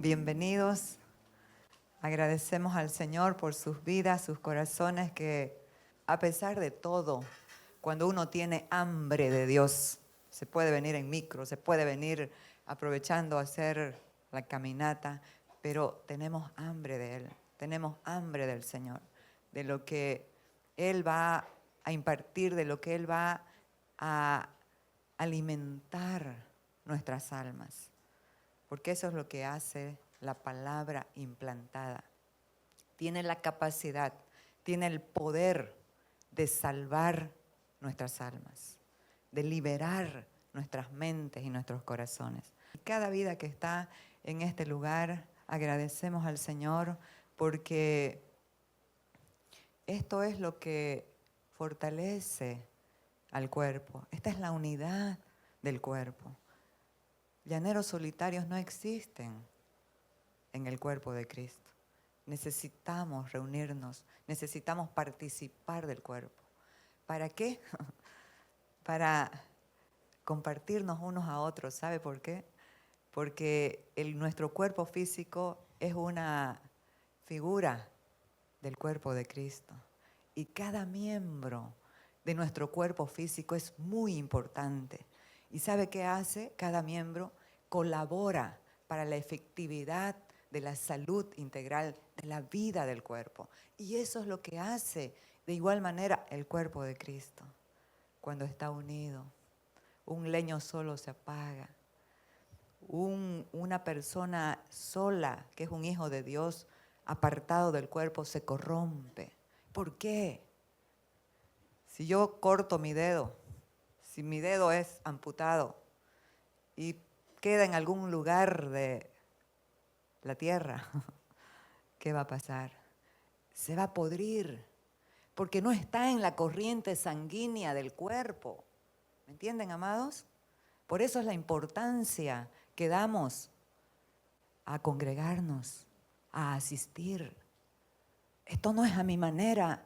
bienvenidos. Agradecemos al Señor por sus vidas, sus corazones, que a pesar de todo, cuando uno tiene hambre de Dios, se puede venir en micro, se puede venir aprovechando a hacer la caminata, pero tenemos hambre de Él, tenemos hambre del Señor, de lo que Él va a impartir, de lo que Él va a alimentar nuestras almas, porque eso es lo que hace la palabra implantada. Tiene la capacidad, tiene el poder de salvar nuestras almas, de liberar nuestras mentes y nuestros corazones. Y cada vida que está en este lugar, agradecemos al Señor porque esto es lo que fortalece al cuerpo. Esta es la unidad del cuerpo. Llaneros solitarios no existen en el cuerpo de Cristo. Necesitamos reunirnos, necesitamos participar del cuerpo. ¿Para qué? Para compartirnos unos a otros. ¿Sabe por qué? Porque nuestro cuerpo físico es una figura del cuerpo de Cristo. Y cada miembro de nuestro cuerpo físico es muy importante. ¿Y sabe qué hace? Cada miembro colabora para la efectividad de la salud integral, de la vida del cuerpo. Y eso es lo que hace de igual manera el cuerpo de Cristo. Cuando está unido, un leño solo se apaga. Una persona sola, que es un hijo de Dios, apartado del cuerpo, se corrompe. ¿Por qué? Si yo corto mi dedo, si mi dedo es amputado y queda en algún lugar de la tierra, ¿qué va a pasar? Se va a podrir, porque no está en la corriente sanguínea del cuerpo. ¿Me entienden, amados? Por eso es la importancia que damos a congregarnos, a asistir. Esto no es a mi manera,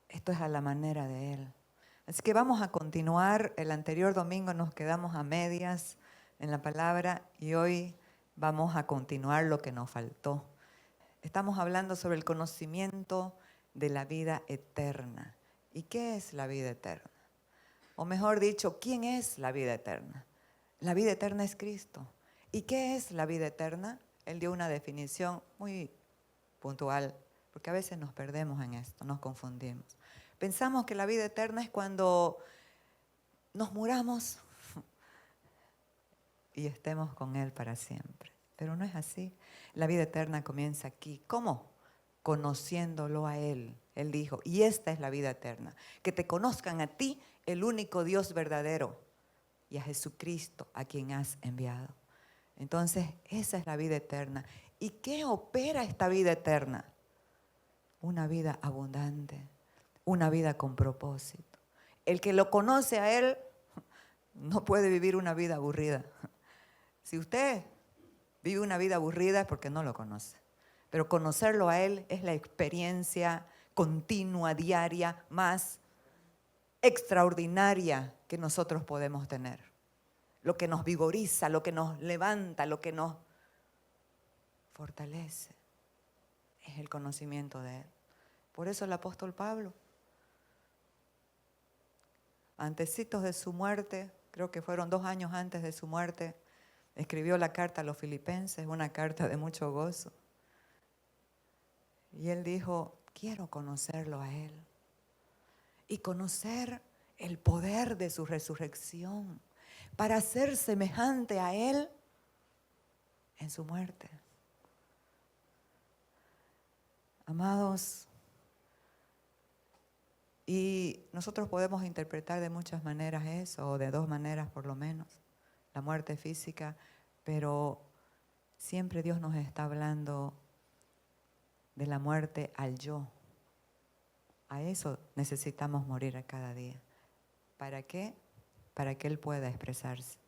esto es a la manera de Él. Así que vamos a continuar. El anterior domingo nos quedamos a medias en la palabra y hoy vamos a continuar lo que nos faltó. Estamos hablando sobre el conocimiento de la vida eterna. ¿Y qué es la vida eterna? O mejor dicho, ¿quién es la vida eterna? La vida eterna es Cristo. ¿Y qué es la vida eterna? Él dio una definición muy puntual, porque a veces nos perdemos en esto, nos confundimos. Pensamos que la vida eterna es cuando nos muramos y estemos con Él para siempre. Pero no es así. La vida eterna comienza aquí. ¿Cómo? Conociéndolo a Él. Él dijo, y esta es la vida eterna, que te conozcan a ti, el único Dios verdadero, y a Jesucristo, a quien has enviado. Entonces, esa es la vida eterna. ¿Y qué opera esta vida eterna? Una vida abundante, una vida con propósito. El que lo conoce a Él no puede vivir una vida aburrida. Si usted vive una vida aburrida es porque no lo conoce. Pero conocerlo a Él es la experiencia continua, diaria, más extraordinaria que nosotros podemos tener. Lo que nos vigoriza, lo que nos levanta, lo que nos fortalece, es el conocimiento de Él. Por eso el apóstol Pablo, antecitos de su muerte, creo que fueron 2 años antes de su muerte, escribió la carta a los Filipenses, una carta de mucho gozo. Y él dijo, quiero conocerlo a Él y conocer el poder de su resurrección para ser semejante a Él en su muerte. Amados, y nosotros podemos interpretar de muchas maneras eso, o de 2 maneras por lo menos, la muerte física, pero siempre Dios nos está hablando de la muerte al yo. A eso necesitamos morir a cada día. ¿Para qué? Para que Él pueda expresarse.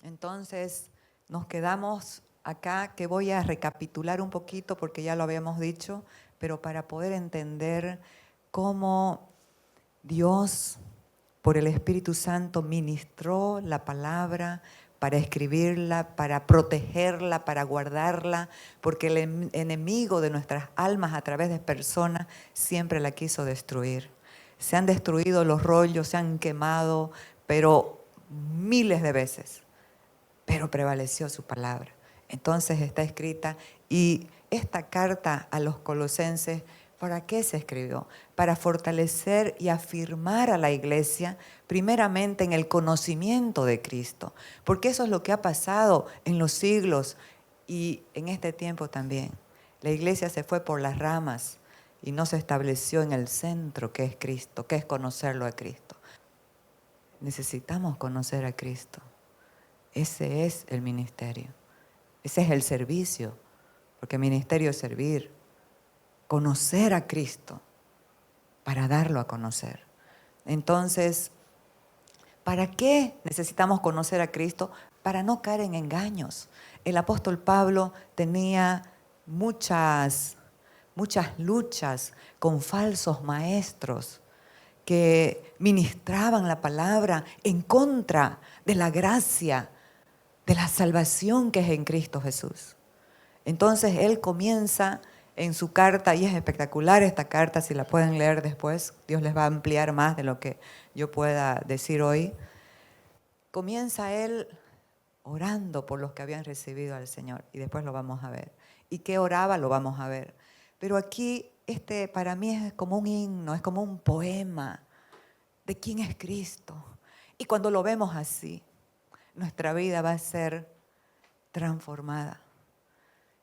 Entonces, nos quedamos acá, que voy a recapitular un poquito porque ya lo habíamos dicho, pero para poder entender cómo Dios, por el Espíritu Santo, ministró la palabra para escribirla, para protegerla, para guardarla, porque el enemigo de nuestras almas a través de personas siempre la quiso destruir. Se han destruido los rollos, se han quemado, pero miles de veces, pero prevaleció su palabra. Entonces está escrita, y esta carta a los colosenses, ¿para qué se escribió? Para fortalecer y afirmar a la iglesia, primeramente en el conocimiento de Cristo, porque eso es lo que ha pasado en los siglos y en este tiempo también. La iglesia se fue por las ramas y no se estableció en el centro, que es Cristo, que es conocerlo a Cristo. Necesitamos conocer a Cristo. Ese es el ministerio, ese es el servicio, porque ministerio es servir, conocer a Cristo para darlo a conocer. Entonces, ¿para qué necesitamos conocer a Cristo? Para no caer en engaños. El apóstol Pablo tenía muchas luchas con falsos maestros que ministraban la palabra en contra de la gracia, de la salvación que es en Cristo Jesús. Entonces él comienza en su carta, y es espectacular esta carta, si la pueden leer después, Dios les va a ampliar más de lo que yo pueda decir hoy. Comienza él orando por los que habían recibido al Señor, y después lo vamos a ver. ¿Y qué oraba? Lo vamos a ver. Pero aquí para mí es como un himno, es como un poema de quién es Cristo. Y cuando lo vemos así, nuestra vida va a ser transformada.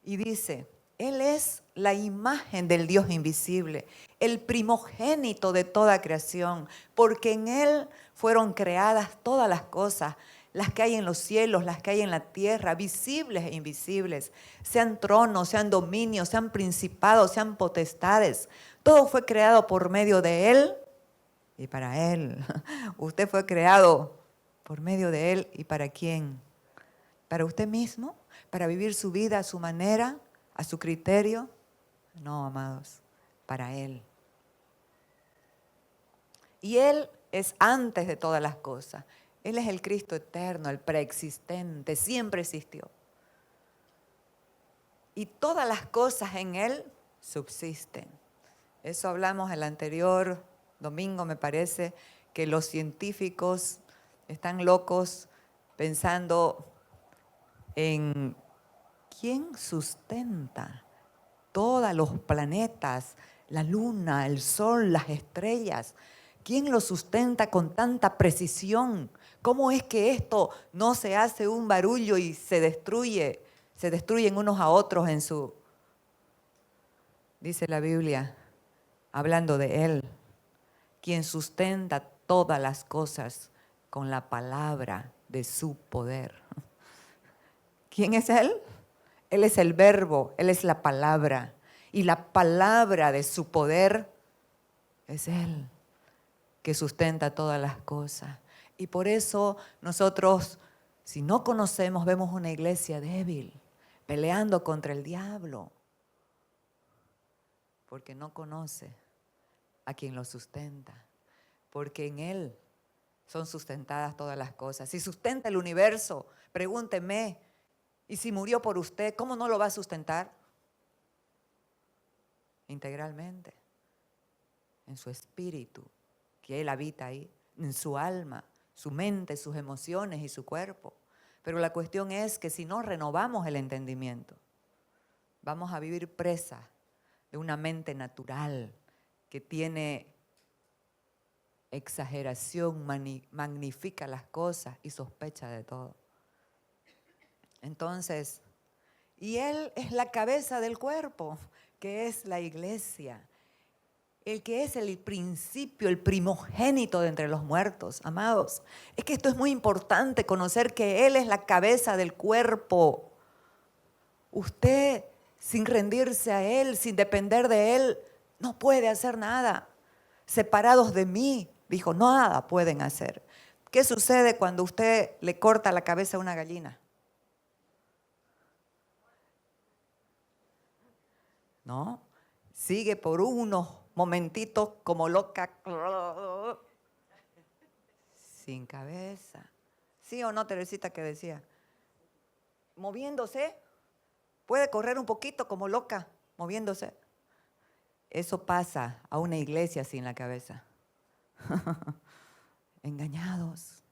Y dice, Él es la imagen del Dios invisible, el primogénito de toda creación, porque en Él fueron creadas todas las cosas, las que hay en los cielos, las que hay en la tierra, visibles e invisibles, sean tronos, sean dominios, sean principados, sean potestades. Todo fue creado por medio de Él y para Él. Usted fue creado por medio de Él, ¿y para quién? ¿Para usted mismo? ¿Para vivir su vida a su manera, a su criterio? No, amados, para Él. Y Él es antes de todas las cosas. Él es el Cristo eterno, el preexistente, siempre existió. Y todas las cosas en Él subsisten. Eso hablamos el anterior domingo, me parece, que los científicos están locos pensando en quién sustenta todos los planetas, la luna, el sol, las estrellas. ¿Quién lo sustenta con tanta precisión? ¿Cómo es que esto no se hace un barullo y se destruyen unos a otros en su... Dice la Biblia, hablando de Él, quien sustenta todas las cosas con la palabra de su poder. ¿Quién es Él? Él es el verbo, Él es la palabra. Y la palabra de su poder es Él, que sustenta todas las cosas. Y por eso nosotros, si no conocemos, vemos una iglesia débil, peleando contra el diablo, porque no conoce a quien lo sustenta, porque en Él son sustentadas todas las cosas. Si sustenta el universo, pregúnteme, y si murió por usted, ¿cómo no lo va a sustentar? Integralmente, en su espíritu, que Él habita ahí, en su alma, su mente, sus emociones y su cuerpo. Pero la cuestión es que si no renovamos el entendimiento, vamos a vivir presa de una mente natural que tiene exageración, magnifica las cosas y sospecha de todo. Entonces, y Él es la cabeza del cuerpo, que es la iglesia. El que es el principio, el primogénito de entre los muertos, amados. Es que esto es muy importante, conocer que Él es la cabeza del cuerpo. Usted, sin rendirse a Él, sin depender de Él, no puede hacer nada. Separados de mí, dijo, nada pueden hacer. ¿Qué sucede cuando usted le corta la cabeza a una gallina? ¿No? Sigue por unos momentitos como loca, sin cabeza. ¿Sí o no, Teresita, que decía? moviéndose, puede correr un poquito como loca, moviéndose. Eso pasa a una iglesia sin la cabeza. Engañados,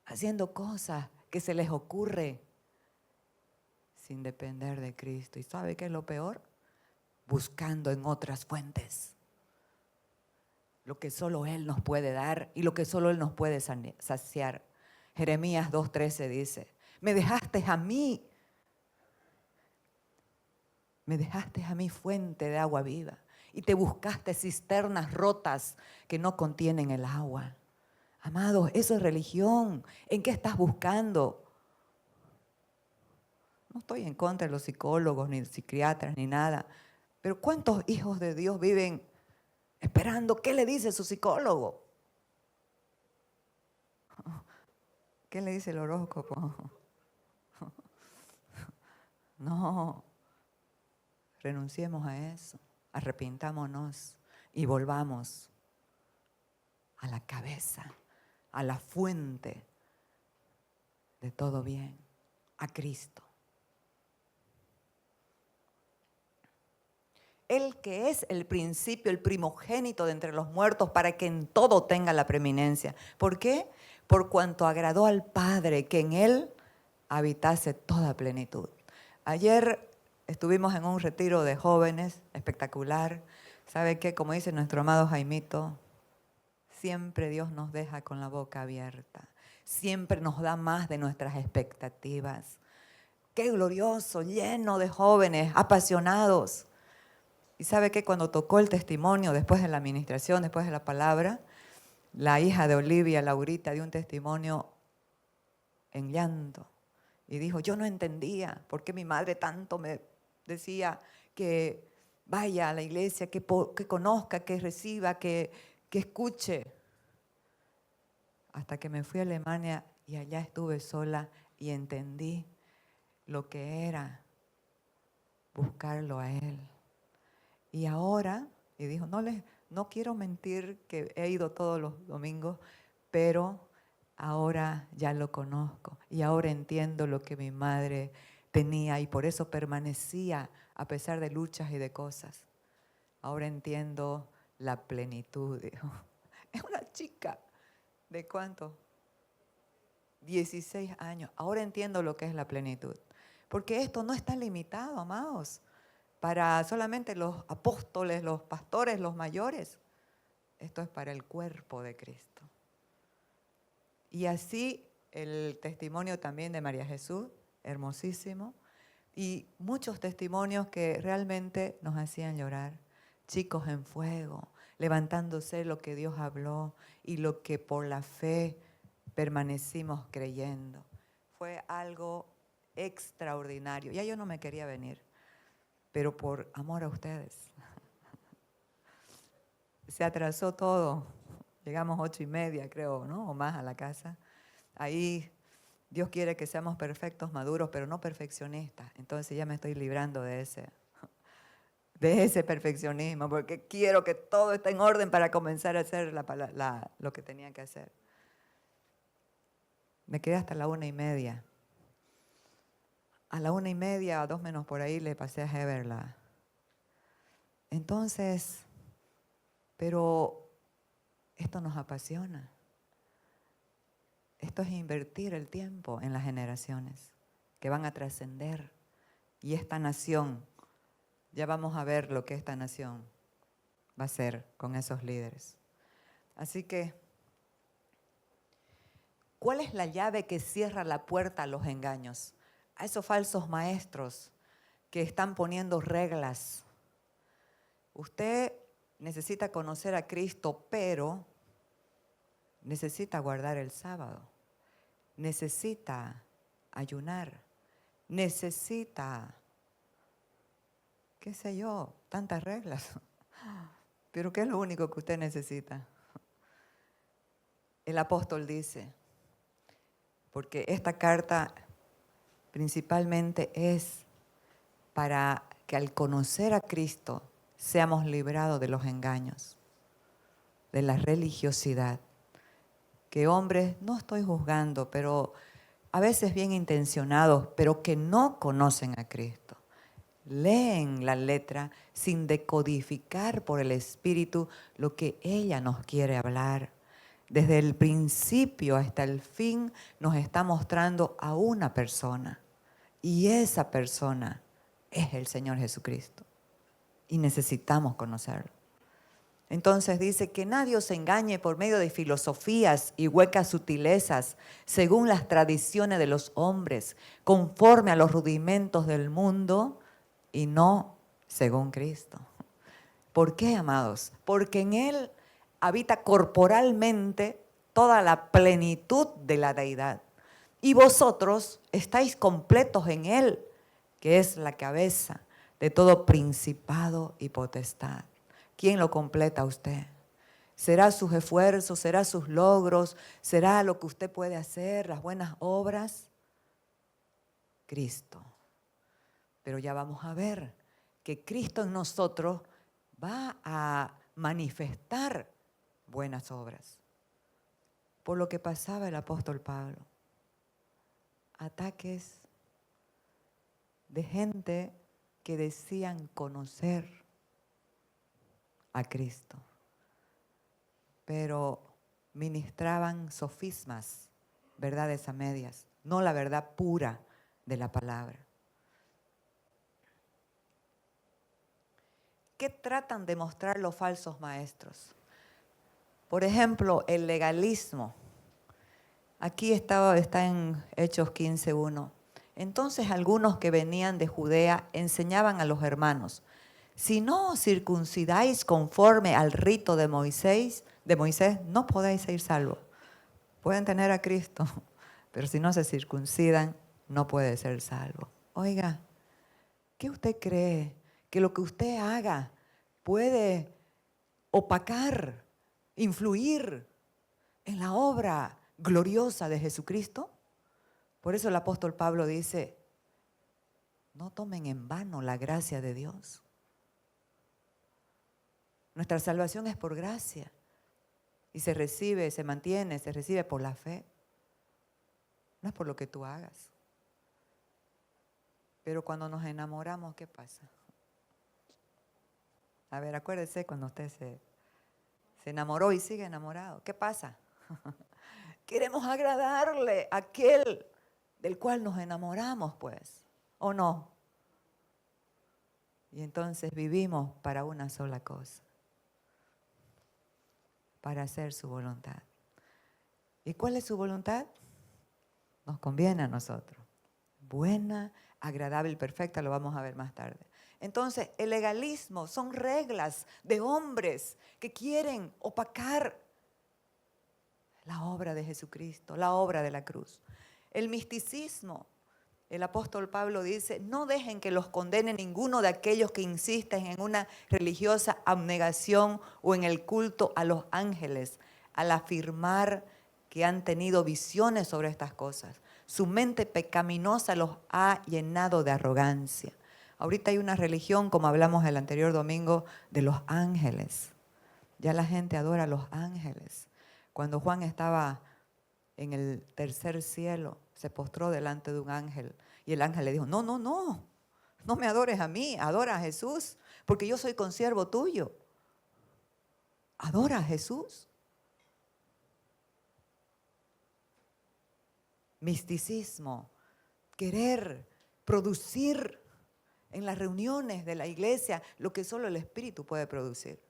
haciendo cosas que se les ocurre sin depender de Cristo. ¿Y sabe qué es lo peor? Buscando en otras fuentes lo que solo Él nos puede dar y lo que solo Él nos puede saciar. Jeremías 2:13 dice, me dejaste a mí fuente de agua viva y te buscaste cisternas rotas que no contienen el agua. Amados, eso es religión. ¿En qué estás buscando? No estoy en contra de los psicólogos, ni psiquiatras, ni nada. Pero ¿cuántos hijos de Dios viven esperando qué le dice su psicólogo? ¿Qué le dice el horóscopo? No, renunciemos a eso, arrepintámonos y volvamos a la cabeza, a la fuente de todo bien, a Cristo. Él que es el principio, el primogénito de entre los muertos, para que en todo tenga la preeminencia. ¿Por qué? Por cuanto agradó al Padre que en Él habitase toda plenitud. Ayer estuvimos en un retiro de jóvenes espectacular. ¿Sabe qué? Como dice nuestro amado Jaimito, siempre Dios nos deja con la boca abierta. Siempre nos da más de nuestras expectativas. Qué glorioso, lleno de jóvenes apasionados. Y sabe que cuando tocó el testimonio, después de la administración, después de la palabra, la hija de Olivia, Laurita, dio un testimonio en llanto. Y dijo, yo no entendía por qué mi madre tanto me decía que vaya a la iglesia, que conozca, que reciba, que escuche. Hasta que me fui a Alemania y allá estuve sola y entendí lo que era buscarlo a Él. Y ahora, y dijo, no quiero mentir que he ido todos los domingos, pero ahora ya lo conozco y ahora entiendo lo que mi madre tenía y por eso permanecía a pesar de luchas y de cosas. Ahora entiendo la plenitud, dijo. Es una chica, ¿de cuánto? 16 años. Ahora entiendo lo que es la plenitud. Porque esto no está limitado, amados, para solamente los apóstoles, los pastores, los mayores. Esto es para el cuerpo de Cristo. Y así el testimonio también de María Jesús, hermosísimo, y muchos testimonios que realmente nos hacían llorar. Chicos en fuego, levantándose lo que Dios habló y lo que por la fe permanecimos creyendo. Fue algo extraordinario. Ya yo no me quería venir, pero por amor a ustedes. Se atrasó todo. Llegamos 8:30, creo, ¿no? O más a la casa. Ahí Dios quiere que seamos perfectos, maduros, pero no perfeccionistas. Entonces ya me estoy librando de ese perfeccionismo, porque quiero que todo esté en orden para comenzar a hacer lo que tenía que hacer. Me quedé hasta la 1:30. A la 1:30, a 2 menos por ahí, le pasé a Heberla. Entonces, pero esto nos apasiona. Esto es invertir el tiempo en las generaciones que van a trascender. Y esta nación, ya vamos a ver lo que esta nación va a hacer con esos líderes. Así que, ¿cuál es la llave que cierra la puerta a los engaños? A esos falsos maestros que están poniendo reglas. Usted necesita conocer a Cristo, pero necesita guardar el sábado. Necesita ayunar. Necesita, qué sé yo, tantas reglas. Pero ¿qué es lo único que usted necesita? El apóstol dice, porque esta carta principalmente es para que al conocer a Cristo seamos librados de los engaños, de la religiosidad. Que hombres, no estoy juzgando, pero a veces bien intencionados, pero que no conocen a Cristo. Leen la letra sin decodificar por el Espíritu lo que ella nos quiere hablar. Desde el principio hasta el fin nos está mostrando a una persona. Y esa persona es el Señor Jesucristo. Y necesitamos conocerlo. Entonces dice que nadie os engañe por medio de filosofías y huecas sutilezas, según las tradiciones de los hombres, conforme a los rudimentos del mundo y no según Cristo. ¿Por qué, amados? Porque en Él habita corporalmente toda la plenitud de la deidad. Y vosotros estáis completos en Él, que es la cabeza de todo principado y potestad. ¿Quién lo completa a usted? ¿Será sus esfuerzos? ¿Será sus logros? ¿Será lo que usted puede hacer? ¿Las buenas obras? Cristo. Pero ya vamos a ver que Cristo en nosotros va a manifestar buenas obras. Por lo que pasaba el apóstol Pablo. Ataques de gente que decían conocer a Cristo, pero ministraban sofismas, verdades a medias, no la verdad pura de la palabra. ¿Qué tratan de mostrar los falsos maestros? Por ejemplo, el legalismo. Aquí está en Hechos 15:1. Entonces algunos que venían de Judea enseñaban a los hermanos: si no os circuncidáis conforme al rito de Moisés, no podéis ser salvos. Pueden tener a Cristo, pero si no se circuncidan, no puede ser salvo. Oiga, ¿qué usted cree? ¿Que lo que usted haga puede opacar, influir en la obra gloriosa de Jesucristo? Por eso el apóstol Pablo dice, no tomen en vano la gracia de Dios. Nuestra salvación es por gracia y se recibe, se mantiene, se recibe por la fe. No es por lo que tú hagas. Pero cuando nos enamoramos, ¿qué pasa? A ver, acuérdese cuando usted se enamoró y sigue enamorado. ¿Qué pasa? Queremos agradarle a aquel del cual nos enamoramos, pues, ¿o no? Y entonces vivimos para una sola cosa, para hacer su voluntad. ¿Y cuál es su voluntad? Nos conviene a nosotros. Buena, agradable y perfecta, lo vamos a ver más tarde. Entonces, el legalismo son reglas de hombres que quieren opacar la obra de Jesucristo, la obra de la cruz. El misticismo, el apóstol Pablo dice, no dejen que los condene ninguno de aquellos que insisten en una religiosa abnegación o en el culto a los ángeles, al afirmar que han tenido visiones sobre estas cosas. Su mente pecaminosa los ha llenado de arrogancia. Ahorita hay una religión, como hablamos el anterior domingo, de los ángeles. Ya la gente adora a los ángeles. Cuando Juan estaba en el tercer cielo, se postró delante de un ángel y el ángel le dijo, no, no, no, no me adores a mí, adora a Jesús, porque yo soy consiervo tuyo. Adora a Jesús. Misticismo, querer producir en las reuniones de la iglesia lo que solo el Espíritu puede producir.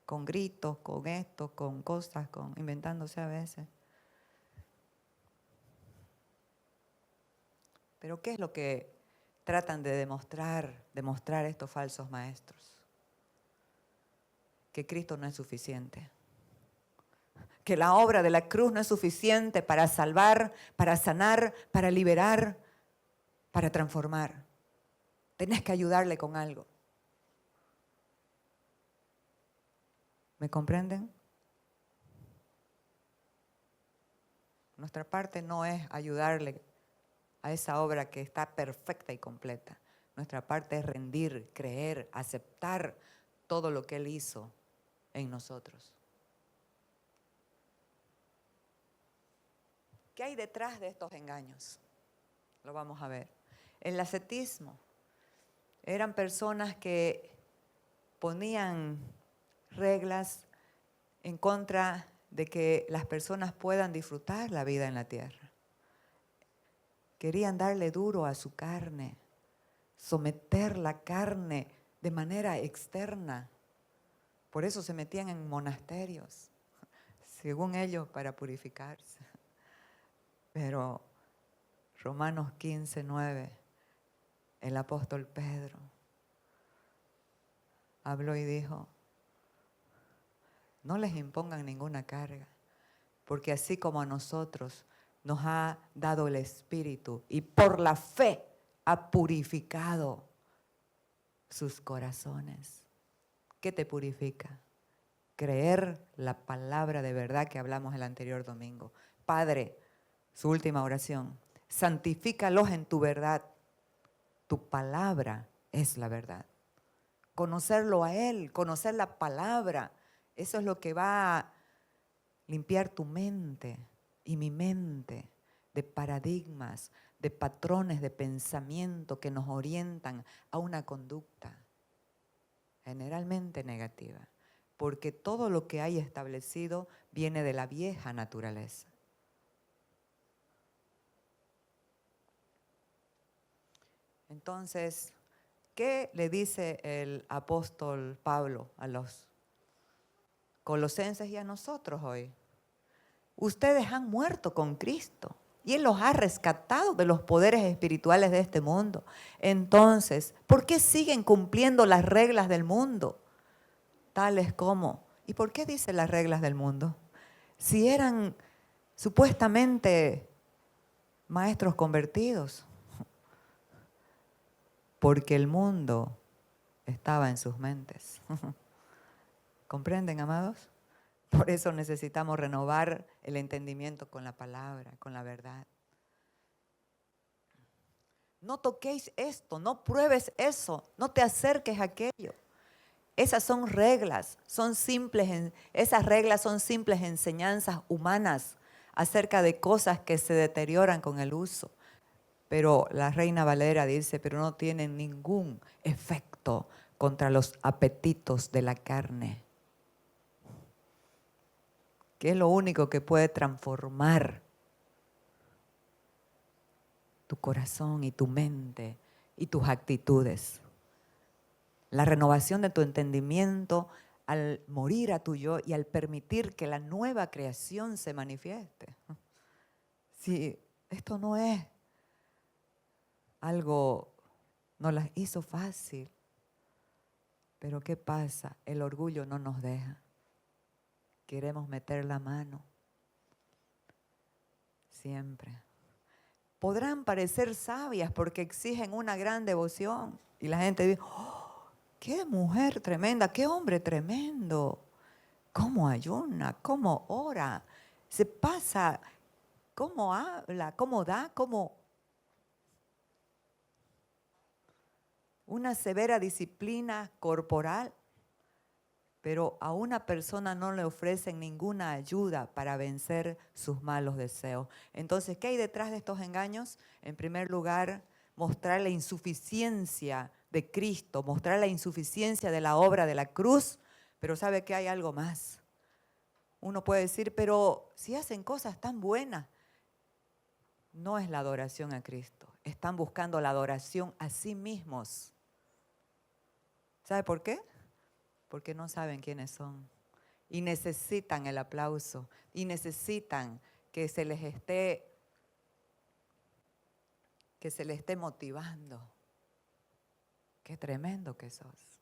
Con gritos, con esto, con cosas, inventándose a veces. Pero ¿qué es lo que tratan de demostrar estos falsos maestros? Que Cristo no es suficiente. Que la obra de la cruz no es suficiente para salvar, para sanar, para liberar, para transformar. Tenés que ayudarle con algo. ¿Me comprenden? Nuestra parte no es ayudarle a esa obra que está perfecta y completa. Nuestra parte es rendir, creer, aceptar todo lo que Él hizo en nosotros. ¿Qué hay detrás de estos engaños? Lo vamos a ver. El ascetismo. Eran personas que ponían reglas en contra de que las personas puedan disfrutar la vida en la tierra. Querían darle duro a su carne, someter la carne de manera externa. Por eso se metían en monasterios, según ellos, para purificarse. Pero Romanos 15:9, el apóstol Pedro habló y dijo, no les impongan ninguna carga, porque así como a nosotros nos ha dado el Espíritu y por la fe ha purificado sus corazones. ¿Qué te purifica? Creer la palabra de verdad que hablamos el anterior domingo. Padre, su última oración, santifícalos en tu verdad. Tu palabra es la verdad. Conocerlo a Él, conocer la palabra, eso es lo que va a limpiar tu mente y mi mente de paradigmas, de patrones de pensamiento que nos orientan a una conducta generalmente negativa, porque todo lo que hay establecido viene de la vieja naturaleza. Entonces, ¿qué le dice el apóstol Pablo a los colosenses y a nosotros hoy? Ustedes han muerto con Cristo y Él los ha rescatado de los poderes espirituales de este mundo. Entonces, ¿por qué siguen cumpliendo las reglas del mundo? Tales como, ¿y por qué dice las reglas del mundo? Si eran supuestamente maestros convertidos, porque el mundo estaba en sus mentes. ¿Comprenden, amados? Por eso necesitamos renovar el entendimiento con la palabra, con la verdad. No toquéis esto, no pruebes eso, no te acerques a aquello. Esas son reglas, esas reglas son simples enseñanzas humanas acerca de cosas que se deterioran con el uso. Pero la Reina Valera dice, pero no tienen ningún efecto contra los apetitos de la carne, que es lo único que puede transformar tu corazón y tu mente y tus actitudes. La renovación de tu entendimiento al morir a tu yo y al permitir que la nueva creación se manifieste. Si esto no es algo, nos las hizo fácil, pero ¿qué pasa? El orgullo no nos deja. Queremos meter la mano. Siempre. Podrán parecer sabias porque exigen una gran devoción. Y la gente dice, oh, qué mujer tremenda, qué hombre tremendo. Cómo ayuna, cómo ora, se pasa, cómo habla, cómo da, cómo... Una severa disciplina corporal, pero a una persona no le ofrecen ninguna ayuda para vencer sus malos deseos. Entonces, ¿qué hay detrás de estos engaños? En primer lugar, mostrar la insuficiencia de Cristo, mostrar la insuficiencia de la obra de la cruz, pero ¿sabe que hay algo más? Uno puede decir, pero si hacen cosas tan buenas, no es la adoración a Cristo, están buscando la adoración a sí mismos. ¿Sabe por qué? Porque no saben quiénes son y necesitan el aplauso y necesitan que se les esté motivando. Qué tremendo que sos.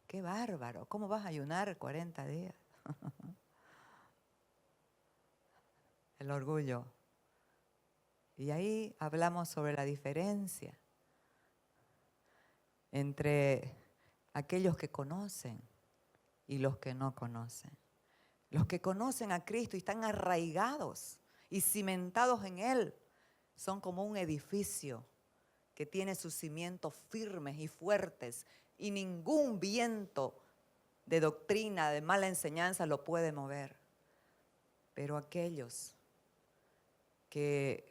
Qué bárbaro. ¿Cómo vas a ayunar 40 días? El orgullo. Y ahí hablamos sobre la diferencia entre aquellos que conocen y los que no conocen. Los que conocen a Cristo y están arraigados y cimentados en Él son como un edificio que tiene sus cimientos firmes y fuertes y ningún viento de doctrina, de mala enseñanza lo puede mover. Pero aquellos que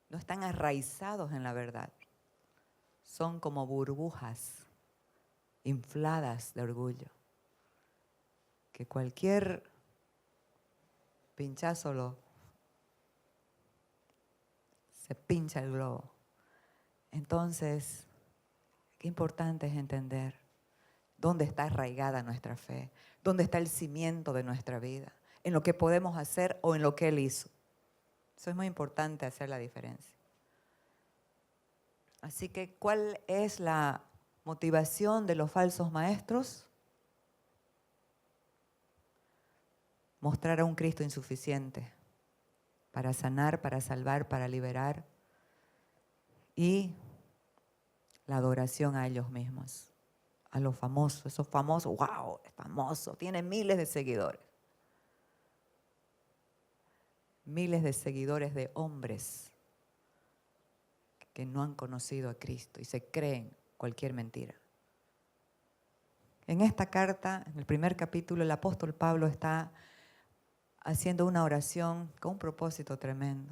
no están arraizados en la verdad son como burbujas infladas de orgullo, que cualquier pinchazo se pincha el globo. Entonces, qué importante es entender dónde está arraigada nuestra fe, dónde está el cimiento de nuestra vida, en lo que podemos hacer o en lo que Él hizo. Eso es muy importante, hacer la diferencia. Así que, ¿cuál es la motivación de los falsos maestros? Mostrar a un Cristo insuficiente para sanar, para salvar, para liberar, y la adoración a ellos mismos, a los famosos, esos famosos, wow, es famoso, tiene miles de seguidores. Miles de seguidores de hombres que no han conocido a Cristo y se creen cualquier mentira. En esta carta, en el primer capítulo, el apóstol Pablo está haciendo una oración con un propósito tremendo.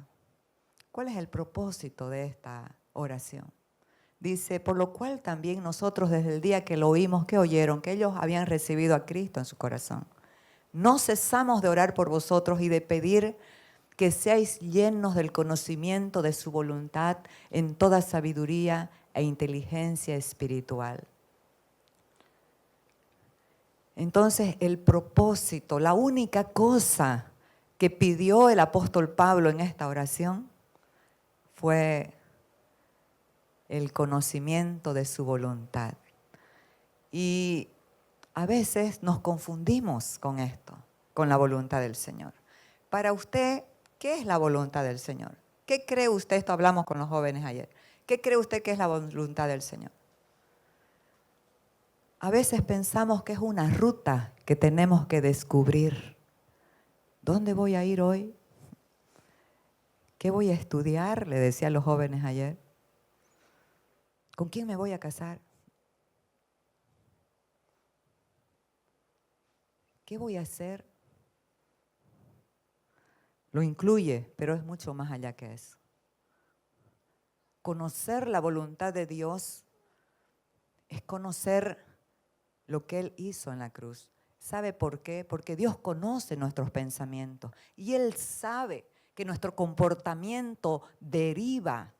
¿Cuál es el propósito de esta oración? Dice, por lo cual también nosotros desde el día que lo oímos, que oyeron, que ellos habían recibido a Cristo en su corazón, no cesamos de orar por vosotros y de pedir que seáis llenos del conocimiento de su voluntad en toda sabiduría e inteligencia espiritual. Entonces, el propósito, la única cosa que pidió el apóstol Pablo en esta oración fue el conocimiento de su voluntad. Y a veces nos confundimos con esto, con la voluntad del Señor. Para usted, ¿qué es la voluntad del Señor? ¿Qué cree usted? Esto hablamos con los jóvenes ayer. ¿Qué cree usted que es la voluntad del Señor? A veces pensamos que es una ruta que tenemos que descubrir. ¿Dónde voy a ir hoy? ¿Qué voy a estudiar? Le decía a los jóvenes ayer. ¿Con quién me voy a casar? ¿Qué voy a hacer? Lo incluye, pero es mucho más allá que eso. Conocer la voluntad de Dios es conocer lo que Él hizo en la cruz. ¿Sabe por qué? Porque Dios conoce nuestros pensamientos y Él sabe que nuestro comportamiento deriva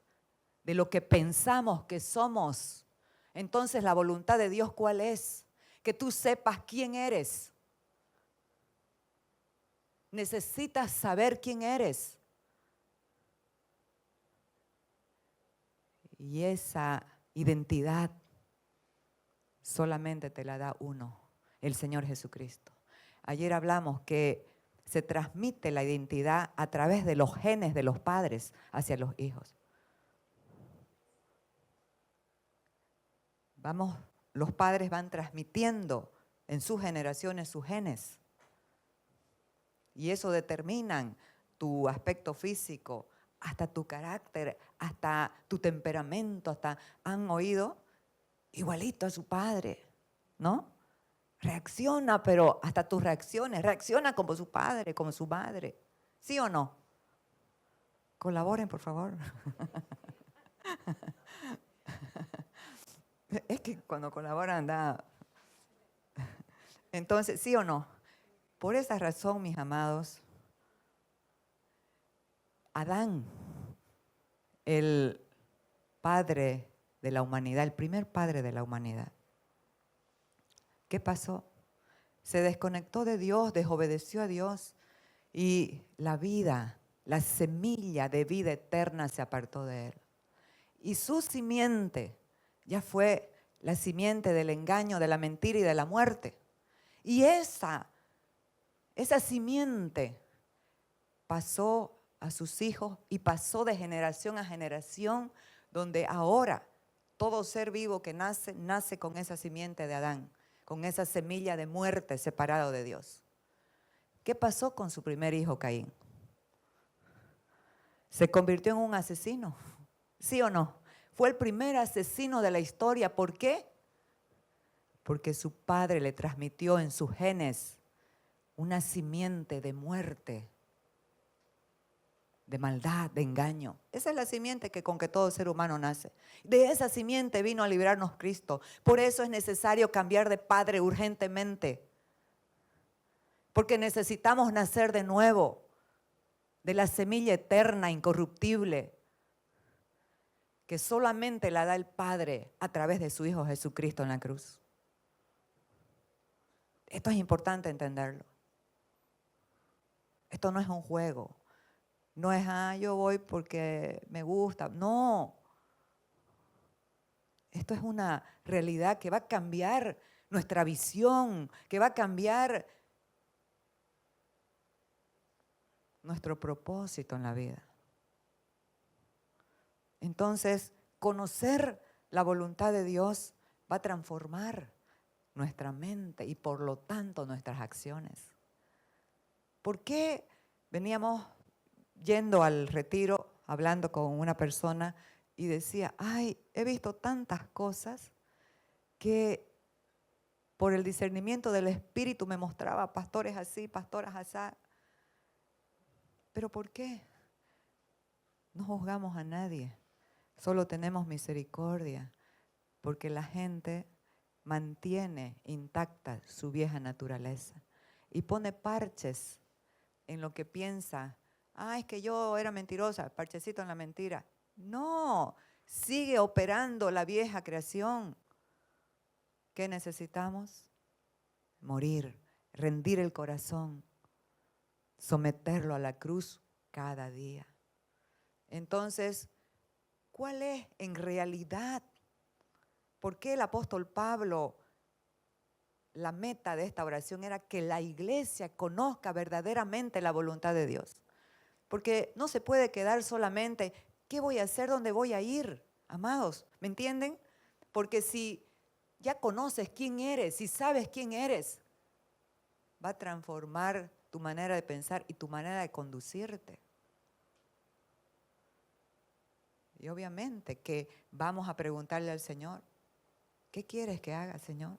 de lo que pensamos que somos. Entonces, la voluntad de Dios, ¿cuál es? Que tú sepas quién eres. Necesitas saber quién eres. Y esa identidad solamente te la da uno, el Señor Jesucristo. Ayer hablamos que se transmite la identidad a través de los genes de los padres hacia los hijos. Los padres van transmitiendo en sus generaciones sus genes. Y eso determina tu aspecto físico, hasta tu carácter, hasta tu temperamento, hasta han oído igualito a su padre, ¿no? Reacciona, pero hasta tus reacciones, reacciona como su padre, como su madre. ¿Sí o no? Colaboren, por favor. Es que cuando colaboran da. Entonces, ¿sí o no? Por esa razón, mis amados, Adán, el padre de la humanidad, el primer padre de la humanidad, ¿qué pasó? Se desconectó de Dios, desobedeció a Dios y la vida, la semilla de vida eterna se apartó de él. Y su simiente ya fue la simiente del engaño, de la mentira y de la muerte. Y esa simiente pasó a sus hijos y pasó de generación a generación, donde ahora todo ser vivo que nace con esa simiente de Adán, con esa semilla de muerte separado de Dios. ¿Qué pasó con su primer hijo, Caín? Se convirtió en un asesino, ¿sí o no? Fue el primer asesino de la historia. ¿Por qué? Porque su padre le transmitió en sus genes una simiente de muerte de maldad, de engaño. Esa es la simiente con que todo ser humano nace. De esa simiente vino a librarnos Cristo. Por eso es necesario cambiar de padre urgentemente. Porque necesitamos nacer de nuevo, de la semilla eterna, incorruptible, que solamente la da el Padre a través de su Hijo Jesucristo en la cruz. Esto es importante entenderlo. Esto no es un juego. No es, yo voy porque me gusta. No. Esto es una realidad que va a cambiar nuestra visión, que va a cambiar nuestro propósito en la vida. Entonces, conocer la voluntad de Dios va a transformar nuestra mente y por lo tanto nuestras acciones. ¿Por qué veníamos yendo al retiro, hablando con una persona y decía, he visto tantas cosas que por el discernimiento del Espíritu me mostraba pastores así, pastoras así? ¿Pero por qué? No juzgamos a nadie, solo tenemos misericordia, porque la gente mantiene intacta su vieja naturaleza y pone parches en lo que piensa. Es que yo era mentirosa, parchecito en la mentira. No, sigue operando la vieja creación. ¿Qué necesitamos? Morir, rendir el corazón, someterlo a la cruz cada día. Entonces, ¿cuál es en realidad? ¿Por qué el apóstol Pablo, la meta de esta oración era que la iglesia conozca verdaderamente la voluntad de Dios? Porque no se puede quedar solamente, ¿qué voy a hacer? ¿Dónde voy a ir? Amados, ¿me entienden? Porque si ya conoces quién eres, si sabes quién eres, va a transformar tu manera de pensar y tu manera de conducirte. Y obviamente que vamos a preguntarle al Señor, ¿qué quieres que haga, Señor?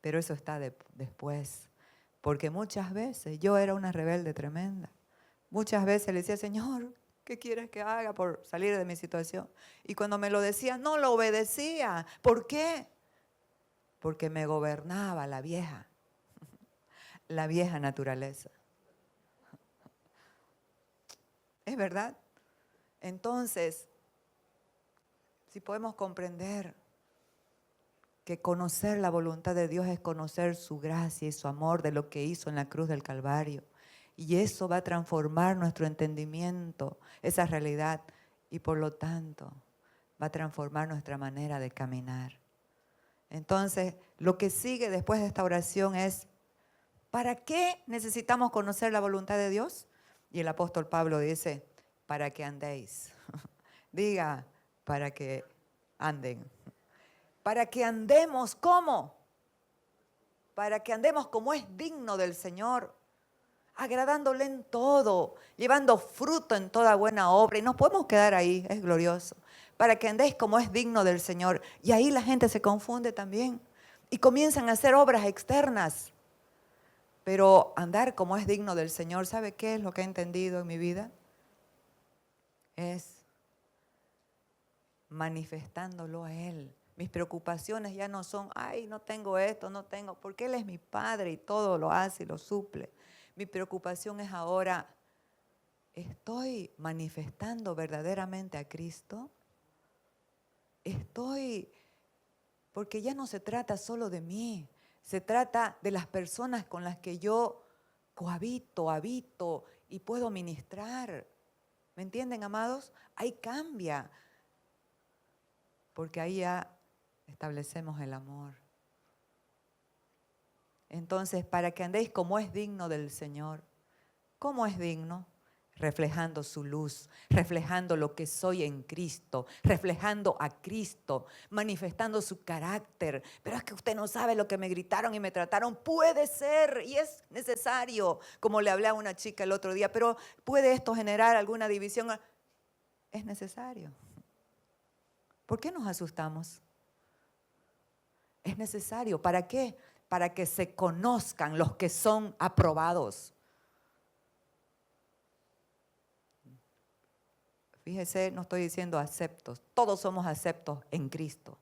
Pero eso está después, porque muchas veces yo era una rebelde tremenda. Muchas veces le decía, Señor, ¿qué quieres que haga por salir de mi situación? Y cuando me lo decía, no lo obedecía. ¿Por qué? Porque me gobernaba la vieja naturaleza. ¿Es verdad? Entonces, si podemos comprender que conocer la voluntad de Dios es conocer su gracia y su amor de lo que hizo en la cruz del Calvario. Y eso va a transformar nuestro entendimiento, esa realidad, y por lo tanto va a transformar nuestra manera de caminar. Entonces, lo que sigue después de esta oración es, ¿para qué necesitamos conocer la voluntad de Dios? Y el apóstol Pablo dice, para que andéis. Diga, para que anden. Para que andemos, ¿cómo? Para que andemos como es digno del Señor, agradándole en todo, llevando fruto en toda buena obra. Y nos podemos quedar ahí, es glorioso. Para que andéis como es digno del Señor. Y ahí la gente se confunde también. Y comienzan a hacer obras externas. Pero andar como es digno del Señor, ¿sabe qué es lo que he entendido en mi vida? Es manifestándolo a Él. Mis preocupaciones ya no son, no tengo esto, no tengo, porque Él es mi Padre y todo lo hace y lo suple. Mi preocupación es ahora, ¿estoy manifestando verdaderamente a Cristo? Porque ya no se trata solo de mí, se trata de las personas con las que yo cohabito, habito y puedo ministrar. ¿Me entienden, amados? Ahí cambia, porque ahí ya establecemos el amor. Entonces, para que andéis como es digno del Señor. ¿Cómo es digno? Reflejando su luz, reflejando lo que soy en Cristo, reflejando a Cristo, manifestando su carácter. Pero es que usted no sabe lo que me gritaron y me trataron. Puede ser y es necesario, como le hablé a una chica el otro día, pero ¿puede esto generar alguna división? Es necesario. ¿Por qué nos asustamos? Es necesario. ¿Para qué? Para que se conozcan los que son aprobados. Fíjese, no estoy diciendo aceptos. Todos somos aceptos en Cristo.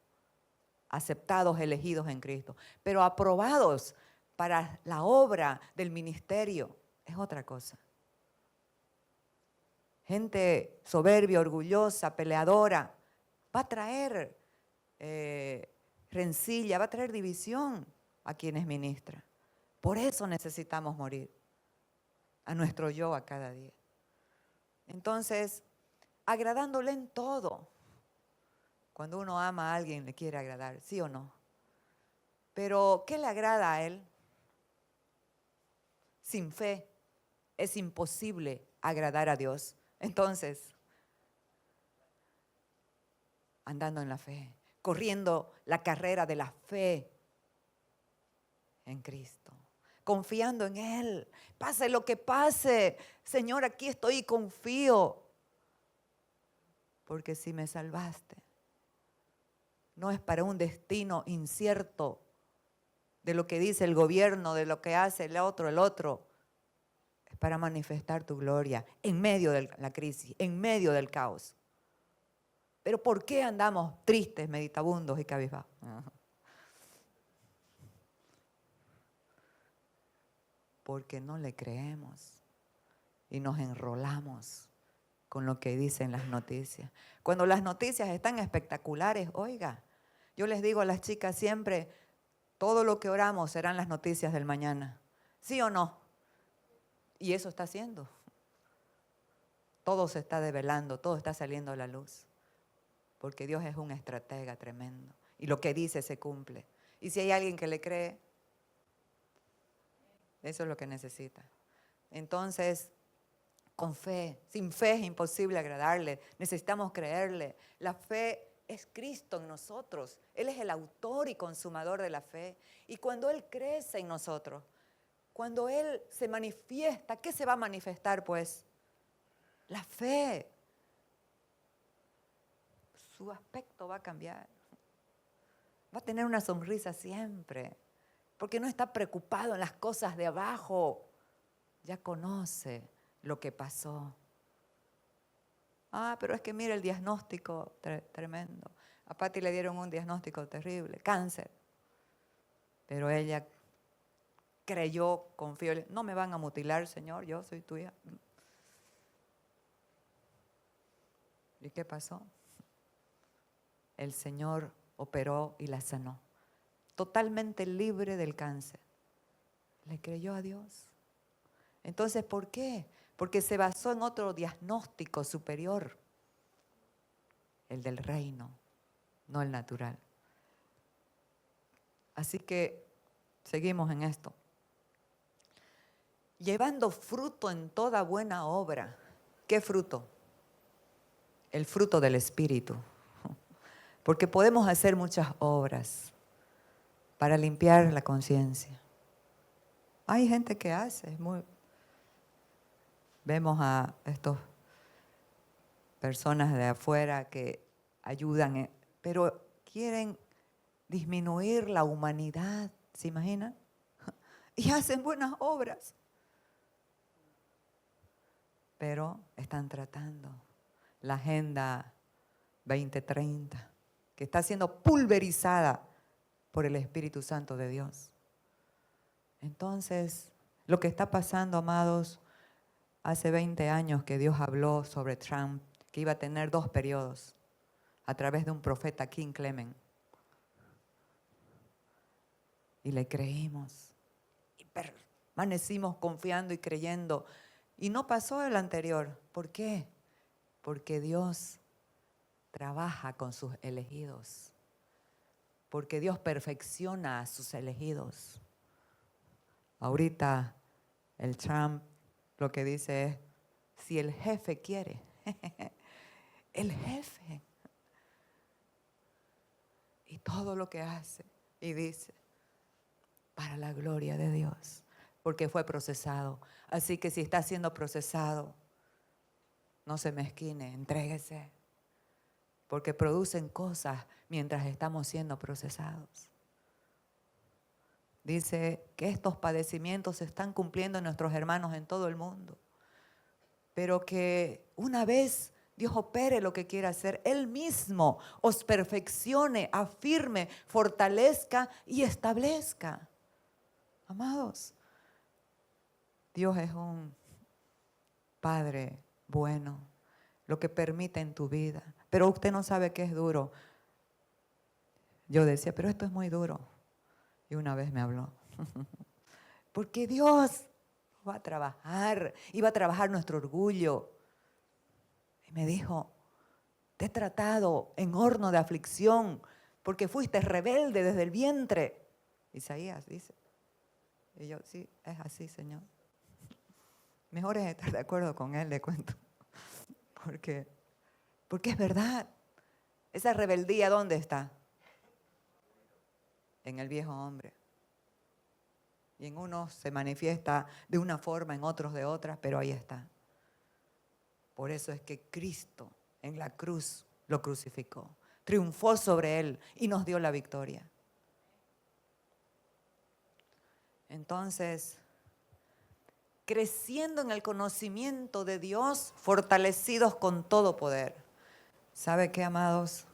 Aceptados, elegidos en Cristo. Pero aprobados para la obra del ministerio es otra cosa. Gente soberbia, orgullosa, peleadora, va a traer rencilla, va a traer división a quienes ministran. Por eso necesitamos morir a nuestro yo a cada día. Entonces, agradándole en todo. Cuando uno ama a alguien, le quiere agradar, ¿sí o no? Pero, ¿qué le agrada a él? Sin fe es imposible agradar a Dios. Entonces, andando en la fe, corriendo la carrera de la fe en Cristo, confiando en Él, pase lo que pase, Señor, aquí estoy y confío, porque si me salvaste, no es para un destino incierto de lo que dice el gobierno, de lo que hace el otro, es para manifestar tu gloria en medio de la crisis, en medio del caos. Pero ¿por qué andamos tristes, meditabundos y cabizbajos? Porque no le creemos y nos enrolamos con lo que dicen las noticias. Cuando las noticias están espectaculares, oiga, yo les digo a las chicas siempre, todo lo que oramos serán las noticias del mañana. ¿Sí o no? Y eso está haciendo. Todo se está develando, todo está saliendo a la luz. Porque Dios es un estratega tremendo. Y lo que dice se cumple. Y si hay alguien que le cree, eso es lo que necesita. Entonces, con fe, sin fe es imposible agradarle. Necesitamos creerle. La fe es Cristo en nosotros. Él es el autor y consumador de la fe. Y cuando Él crece en nosotros, cuando Él se manifiesta, ¿qué se va a manifestar pues? La fe. Su aspecto va a cambiar. Va a tener una sonrisa siempre. Porque no está preocupado en las cosas de abajo. Ya conoce lo que pasó. Pero es que mira el diagnóstico tremendo. A Patti le dieron un diagnóstico terrible, cáncer. Pero ella creyó, confió. No me van a mutilar, Señor, yo soy tuya. ¿Y qué pasó? El Señor operó y la sanó. Totalmente libre del cáncer. Le creyó a Dios. Entonces, ¿por qué? Porque se basó en otro diagnóstico superior, el del reino, no el natural. Así que seguimos en esto. Llevando fruto en toda buena obra. ¿Qué fruto? El fruto del Espíritu. Porque podemos hacer muchas obras para limpiar la conciencia. Hay gente que hace, vemos a estas personas de afuera que ayudan, pero quieren disminuir la humanidad, ¿se imaginan? Y hacen buenas obras, pero están tratando la Agenda 2030, que está siendo pulverizada por el Espíritu Santo de Dios. Entonces, lo que está pasando, amados, hace 20 años que Dios habló sobre Trump, que iba a tener 2 periodos a través de un profeta, King Clement. Y le creímos. Y permanecimos confiando y creyendo. Y no pasó el anterior. ¿Por qué? Porque Dios trabaja con sus elegidos. Porque Dios perfecciona a sus elegidos. Ahorita el Trump lo que dice es, si el jefe quiere, el jefe, y todo lo que hace y dice, para la gloria de Dios, porque fue procesado. Así que si está siendo procesado, no se mezquine, entréguese, porque producen cosas mientras estamos siendo procesados. Dice que estos padecimientos se están cumpliendo en nuestros hermanos en todo el mundo, pero que una vez Dios opere lo que quiera hacer. Él mismo os perfeccione, afirme, fortalezca y establezca. Amados, Dios es un Padre bueno, lo que permite en tu vida. Pero usted no sabe qué es duro. Yo decía, pero esto es muy duro. Y una vez me habló. Porque Dios va a trabajar y va a trabajar nuestro orgullo. Y me dijo, te he tratado en horno de aflicción porque fuiste rebelde desde el vientre. Isaías dice. Y yo, sí, es así, Señor. Mejor es estar de acuerdo con Él, le cuento. Porque es verdad. Esa rebeldía, ¿dónde está? En el viejo hombre. Y en unos se manifiesta de una forma, en otros de otra, pero ahí está. Por eso es que Cristo en la cruz lo crucificó, triunfó sobre él y nos dio la victoria. Entonces, creciendo en el conocimiento de Dios, fortalecidos con todo poder. ¿Sabe qué, amados?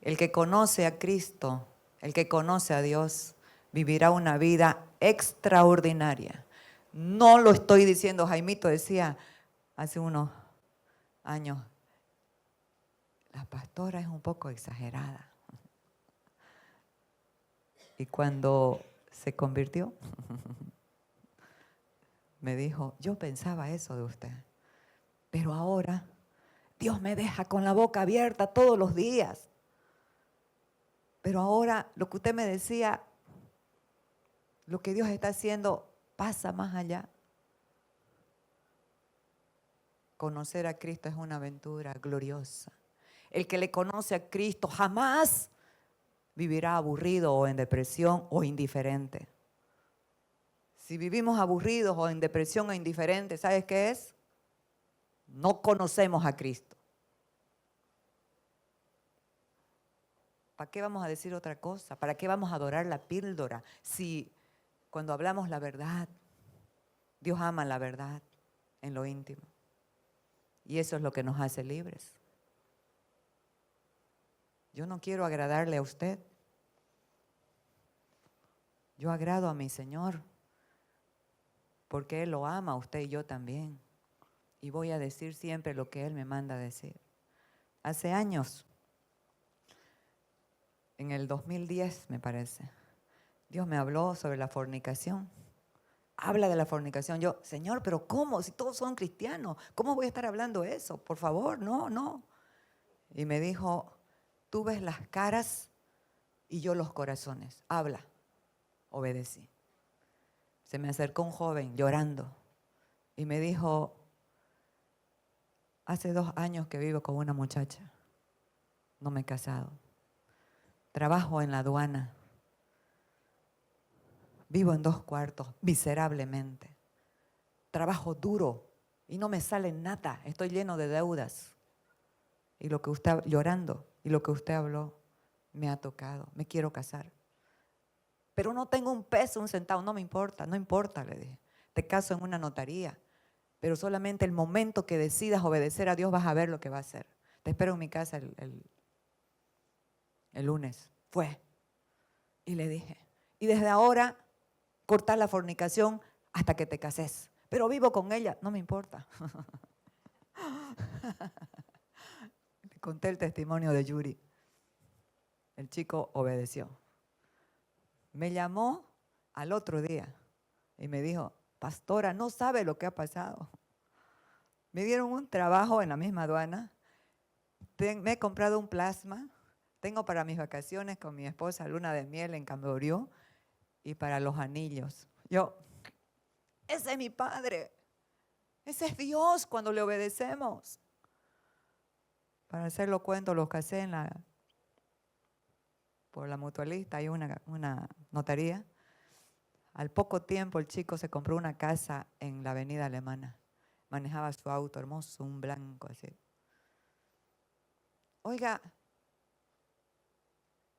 El que conoce a Cristo, el que conoce a Dios, vivirá una vida extraordinaria. No lo estoy diciendo, Jaimito decía hace unos años, la pastora es un poco exagerada. Y cuando se convirtió, me dijo, yo pensaba eso de usted, pero ahora Dios me deja con la boca abierta todos los días. Pero ahora lo que usted me decía, lo que Dios está haciendo pasa más allá. Conocer a Cristo es una aventura gloriosa. El que le conoce a Cristo jamás vivirá aburrido o en depresión o indiferente. Si vivimos aburridos o en depresión o indiferentes, ¿sabes qué es? No conocemos a Cristo. ¿Para qué vamos a decir otra cosa? ¿Para qué vamos a adorar la píldora? Si cuando hablamos la verdad, Dios ama la verdad en lo íntimo. Y eso es lo que nos hace libres. Yo no quiero agradarle a usted. Yo agrado a mi Señor, porque Él lo ama a usted y yo también. Y voy a decir siempre lo que Él me manda a decir. Hace años, en el 2010 me parece, Dios me habló sobre la fornicación. Habla de la fornicación. Yo, Señor, pero ¿cómo? Si todos son cristianos, ¿cómo voy a estar hablando eso? Por favor, no. Y me dijo, tú ves las caras y yo los corazones. Habla. Obedecí. Se me acercó un joven llorando y me dijo, hace 2 años que vivo con una muchacha, no me he casado, trabajo en la aduana, vivo en 2 cuartos, miserablemente, trabajo duro y no me sale nada, estoy lleno de deudas. Y lo que usted, llorando, y lo que usted habló, me ha tocado, me quiero casar. Pero no tengo un peso, un centavo, no importa, le dije. Te caso en una notaría, pero solamente el momento que decidas obedecer a Dios vas a ver lo que va a hacer. Te espero en mi casa el lunes. Fue. Y le dije, y desde ahora cortar la fornicación hasta que te cases. Pero vivo con ella, no me importa. Le conté el testimonio de Yuri. El chico obedeció. Me llamó al otro día y me dijo, pastora, no sabe lo que ha pasado. Me dieron un trabajo en la misma aduana, me he comprado un plasma, tengo para mis vacaciones con mi esposa luna de miel en Camboriú y para los anillos. Yo, ese es mi padre, ese es Dios cuando le obedecemos. Para hacerlo cuento, los casé por la mutualista, hay una notaría. Al poco tiempo el chico se compró una casa en la avenida Alemana. Manejaba su auto hermoso, un blanco así. Oiga,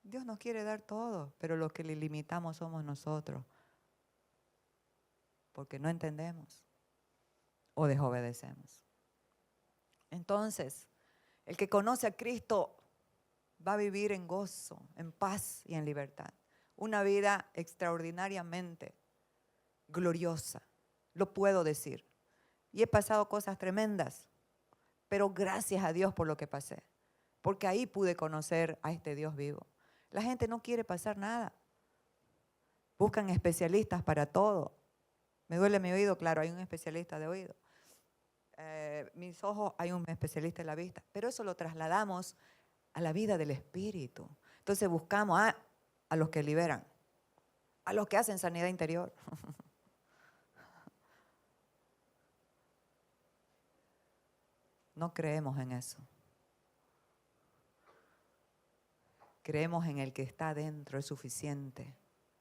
Dios nos quiere dar todo, pero los que le limitamos somos nosotros. Porque no entendemos o desobedecemos. Entonces, El que conoce a Cristo va a vivir en gozo, en paz y en libertad. Una vida extraordinariamente gloriosa, lo puedo decir. Y he pasado cosas tremendas, pero gracias a Dios por lo que pasé, porque ahí pude conocer a este Dios vivo. La gente no quiere pasar nada. Buscan especialistas para todo. Me duele mi oído, claro, hay un especialista de oído. Mis ojos, hay un especialista en la vista. Pero eso lo trasladamos a la vida del espíritu. Entonces buscamos a los que liberan, a los que hacen sanidad interior. No creemos en eso. Creemos en el que está adentro, es suficiente,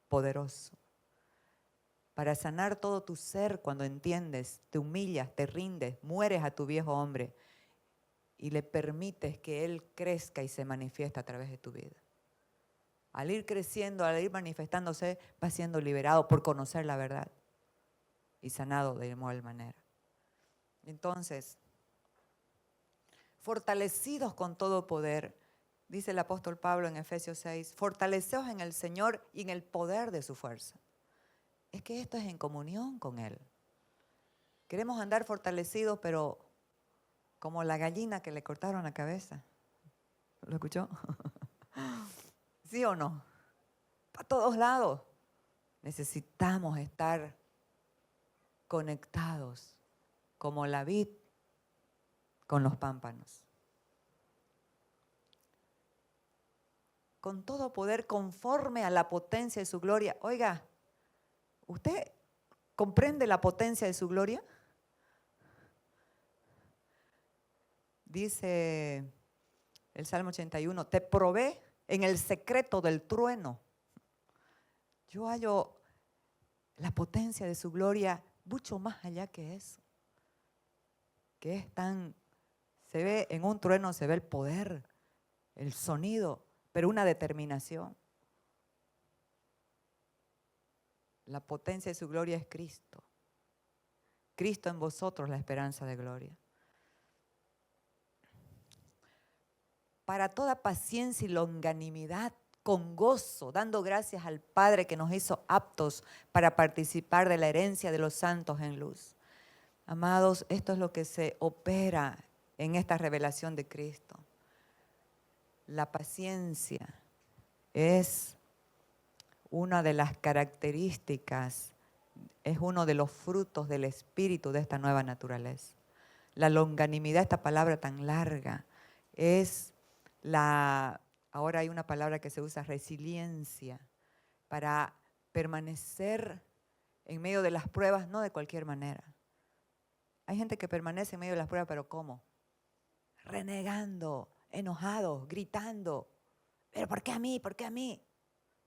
poderoso. Para sanar todo tu ser cuando entiendes, te humillas, te rindes, mueres a tu viejo hombre y le permites que él crezca y se manifiesta a través de tu vida. Al ir creciendo, al ir manifestándose, va siendo liberado por conocer la verdad y sanado de igual manera. Entonces, fortalecidos con todo poder, dice el apóstol Pablo en Efesios 6, fortaleceos en el Señor y en el poder de su fuerza. Es que esto es en comunión con Él. Queremos andar fortalecidos, pero como la gallina que le cortaron la cabeza. ¿Lo escuchó? ¿Sí o no? Para todos lados. Necesitamos estar conectados, como la vid con los pámpanos. Con todo poder conforme a la potencia de su gloria. Oiga, ¿usted comprende la potencia de su gloria? Dice el Salmo 81, te probé en el secreto del trueno. Yo hallo la potencia de su gloria mucho más allá que eso. Que es tan, se ve en un trueno, se ve el poder, el sonido, pero una determinación. La potencia de su gloria es Cristo. Cristo en vosotros, la esperanza de gloria. Para toda paciencia y longanimidad, con gozo, dando gracias al Padre que nos hizo aptos para participar de la herencia de los santos en luz. Amados, esto es lo que se opera en esta revelación de Cristo. La paciencia es una de las características, es uno de los frutos del espíritu de esta nueva naturaleza. La longanimidad, esta palabra tan larga, es ahora hay una palabra que se usa, resiliencia, para permanecer en medio de las pruebas, no de cualquier manera. Hay gente que permanece en medio de las pruebas, pero ¿cómo? Renegando, enojados, gritando. ¿Pero por qué a mí? ¿Por qué a mí?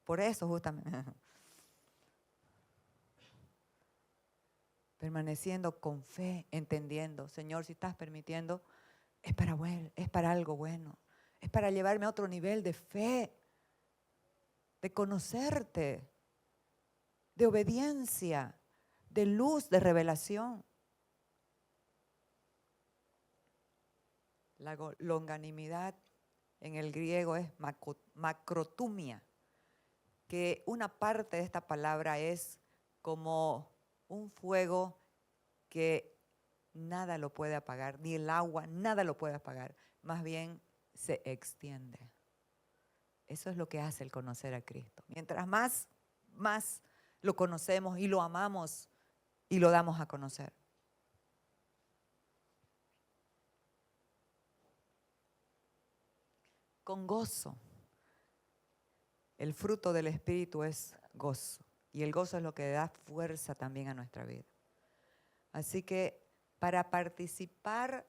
Por eso justamente. Permaneciendo con fe, entendiendo, Señor, si estás permitiendo, es para bueno, es para algo bueno. Es para llevarme a otro nivel de fe, de conocerte, de obediencia, de luz, de revelación. La longanimidad en el griego es macrotumia, que una parte de esta palabra es como un fuego que nada lo puede apagar, ni el agua, nada lo puede apagar, más bien se extiende. Eso es lo que hace el conocer a Cristo. Mientras más lo conocemos y lo amamos y lo damos a conocer. Con gozo. El fruto del Espíritu es gozo. Y el gozo es lo que da fuerza también a nuestra vida. Así que para participar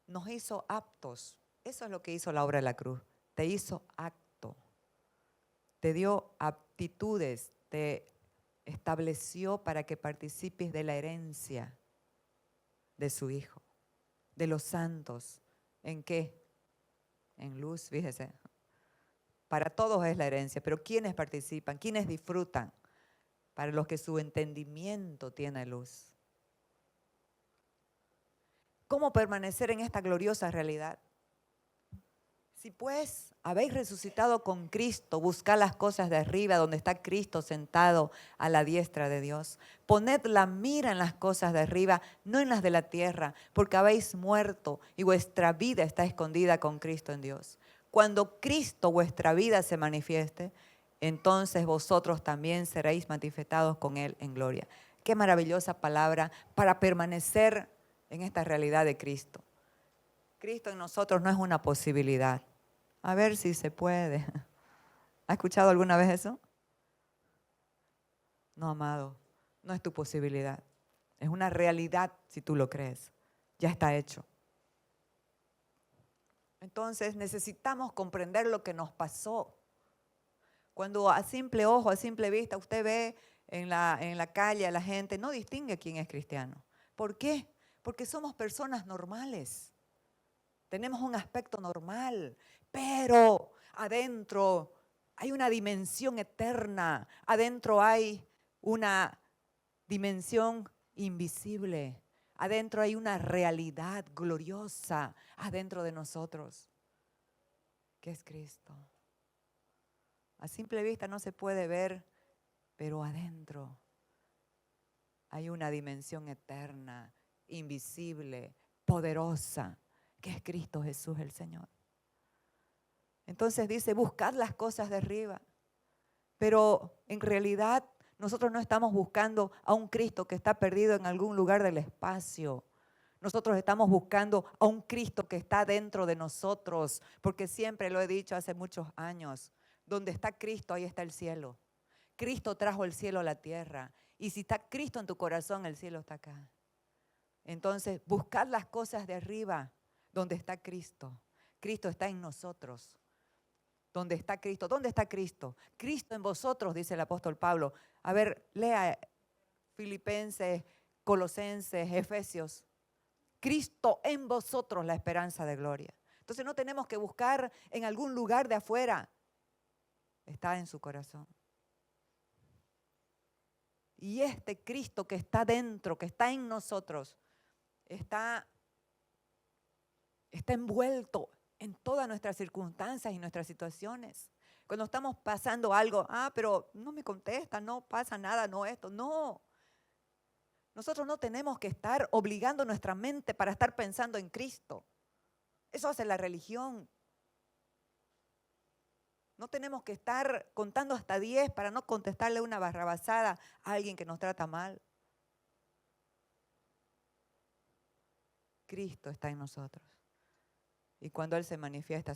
nos hizo aptos. Eso es lo que hizo la obra de la cruz. Te hizo apto. Te dio aptitudes. Te estableció para que participes de la herencia de su Hijo. De los santos. ¿En qué? En luz, fíjese. Para todos es la herencia, pero ¿quiénes participan? ¿Quiénes disfrutan? Para los que su entendimiento tiene luz. ¿Cómo permanecer en esta gloriosa realidad? Si pues habéis resucitado con Cristo, buscad las cosas de arriba, donde está Cristo sentado a la diestra de Dios. Poned la mira en las cosas de arriba, no en las de la tierra, porque habéis muerto y vuestra vida está escondida con Cristo en Dios. Cuando Cristo, vuestra vida, se manifieste, entonces vosotros también seréis manifestados con Él en gloria. Qué maravillosa palabra para permanecer en esta realidad de Cristo. Cristo en nosotros no es una posibilidad. A ver si se puede. ¿Ha escuchado alguna vez eso? No, amado, no es tu posibilidad. Es una realidad si tú lo crees. Ya está hecho. Entonces necesitamos comprender lo que nos pasó. Cuando a simple ojo, a simple vista, usted ve en la calle a la gente, no distingue quién es cristiano. ¿Por qué? Porque somos personas normales. Tenemos un aspecto normal, pero adentro hay una dimensión eterna, adentro hay una dimensión invisible, adentro hay una realidad gloriosa adentro de nosotros, que es Cristo. A simple vista no se puede ver, pero adentro hay una dimensión eterna, invisible, poderosa, que es Cristo Jesús el Señor. Entonces dice, buscad las cosas de arriba. Pero en realidad nosotros no estamos buscando a un Cristo que está perdido en algún lugar del espacio. Nosotros estamos buscando a un Cristo que está dentro de nosotros, porque siempre lo he dicho hace muchos años, donde está Cristo, ahí está el cielo. Cristo trajo el cielo a la tierra, y si está Cristo en tu corazón, el cielo está acá. Entonces, buscad las cosas de arriba, donde está Cristo. Cristo está en nosotros. ¿Dónde está Cristo? ¿Dónde está Cristo? Cristo en vosotros, dice el apóstol Pablo. A ver, lea Filipenses, Colosenses, Efesios. Cristo en vosotros, la esperanza de gloria. Entonces no tenemos que buscar en algún lugar de afuera. Está en su corazón. Y este Cristo que está dentro, que está en nosotros, está envuelto en todas nuestras circunstancias y nuestras situaciones. Cuando estamos pasando algo, pero no me contesta, no pasa nada, no esto, no. Nosotros no tenemos que estar obligando nuestra mente para estar pensando en Cristo. Eso hace la religión. No tenemos que estar contando hasta 10 para no contestarle una barrabasada a alguien que nos trata mal. Cristo está en nosotros. Y cuando Él se manifiesta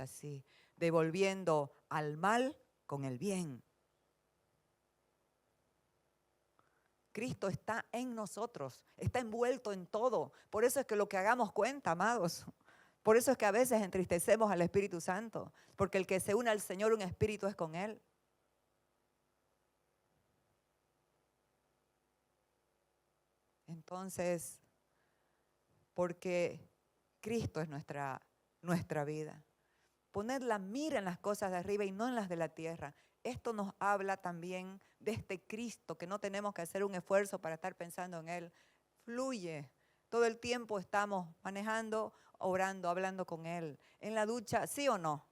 así, devolviendo al mal con el bien. Cristo está en nosotros, está envuelto en todo. Por eso es que lo que hagamos cuenta, amados. Por eso es que a veces entristecemos al Espíritu Santo, porque el que se une al Señor, un espíritu es con Él. Entonces, porque Cristo es nuestra vida. Poner la mira en las cosas de arriba y no en las de la tierra. Esto nos habla también de este Cristo, que no tenemos que hacer un esfuerzo para estar pensando en Él. Fluye. Todo el tiempo estamos manejando, orando, hablando con Él. En la ducha, ¿sí o no?